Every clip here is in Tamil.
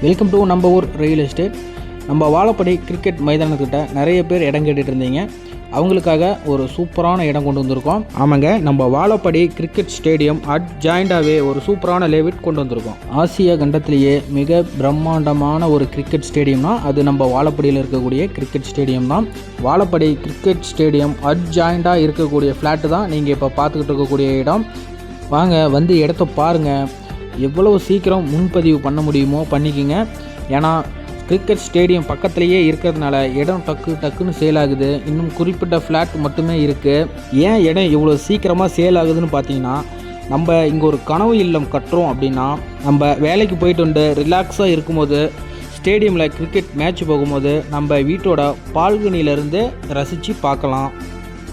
வெல்கம் டு நம்ம ஊர் ரியல் எஸ்டேட். நம்ம வாழப்படி கிரிக்கெட் மைதானத்துக்கிட்ட நிறைய பேர் இடம் கேட்டுட்டு இருந்தீங்க. அவங்களுக்காக ஒரு சூப்பரான இடம் கொண்டு வந்திருக்கோம். ஆமாங்க, நம்ம வாழப்படி கிரிக்கெட் ஸ்டேடியம் அட்ஜாயிண்டாகவே ஒரு சூப்பரான லேஅவுட் கொண்டு வந்திருக்கோம். ஆசியா கண்டத்திலேயே மிக பிரம்மாண்டமான ஒரு கிரிக்கெட் ஸ்டேடியம்னா அது நம்ம வாழப்படியில் இருக்கக்கூடிய கிரிக்கெட் ஸ்டேடியம் தான். வாழப்படி கிரிக்கெட் ஸ்டேடியம் அட்ஜாயிண்டாக இருக்கக்கூடிய ஃப்ளாட்டு தான் நீங்கள் இப்போ பார்த்துக்கிட்டு இருக்கக்கூடிய இடம். வாங்க வந்து இடத்த பாருங்கள். எவ்வளோ சீக்கிரம் முன்பதிவு பண்ண முடியுமோ பண்ணிக்கிங்க. ஏன்னா கிரிக்கெட் ஸ்டேடியம் பக்கத்துலேயே இருக்கிறதுனால இடம் டக்குன்னு சேல் ஆகுது. இன்னும் குறிப்பிட்ட ஃப்ளாட் மட்டுமே இருக்குது. ஏன் இடம் இவ்வளோ சீக்கிரமாக சேல் ஆகுதுன்னு பார்த்தீங்கன்னா, நம்ம இங்கே ஒரு கனவு இல்லம் கட்டுறோம் அப்படின்னா, நம்ம வேலைக்கு போயிட்டு வந்து ரிலாக்ஸாக இருக்கும்போது ஸ்டேடியமில் கிரிக்கெட் மேட்ச் போகும்போது நம்ம வீட்டோட பால்கனியிலேருந்து ரசித்து பார்க்கலாம்.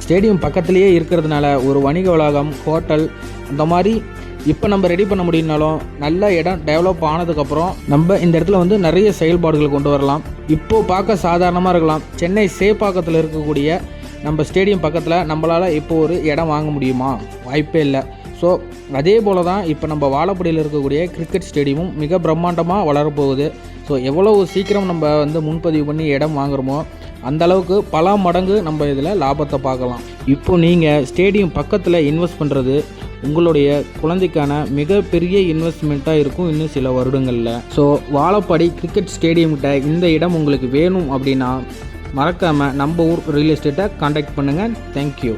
ஸ்டேடியம் பக்கத்துலேயே இருக்கிறதுனால ஒரு வணிக வளாகம், ஹோட்டல் அந்த மாதிரி இப்போ நம்ம ரெடி பண்ண முடியும்னாலும் நல்ல இடம் டெவலப் ஆனதுக்கப்புறம் நம்ம இந்த இடத்துல வந்து நிறைய செயல்பாடுகள் கொண்டு வரலாம். இப்போது பார்க்க சாதாரணமாக இருக்கலாம். சென்னை சேப்பாக்கத்தில் இருக்கக்கூடிய நம்ம ஸ்டேடியம் பக்கத்தில் நம்மளால் இப்போ ஒரு இடம் வாங்க முடியுமா? வாய்ப்பே இல்லை. ஸோ அதே போல் தான் இப்போ நம்ம வாழப்படியில் இருக்கக்கூடிய கிரிக்கெட் ஸ்டேடியமும் மிக பிரம்மாண்டமாக வளரப்போகுது. ஸோ எவ்வளோ சீக்கிரம் நம்ம வந்து முன்பதிவு பண்ணி இடம் வாங்குகிறோமோ அந்தளவுக்கு பல மடங்கு நம்ம இதில் லாபத்தை பார்க்கலாம். இப்போ நீங்கள் ஸ்டேடியம் பக்கத்தில் இன்வெஸ்ட் பண்ணுறது உங்களுடைய குழந்தைக்கான மிகப்பெரிய இன்வெஸ்ட்மெண்ட்டாக இருக்கும் இன்னும் சில வருடங்களில். ஸோ வாழப்படி கிரிக்கெட் ஸ்டேடியம்கிட்ட இந்த இடம் உங்களுக்கு வேணும் அப்படின்னா மறக்காமல் நம்ம ஊர் ரியல் எஸ்டேட்டை கான்டாக்ட் பண்ணுங்கள். தேங்க்யூ.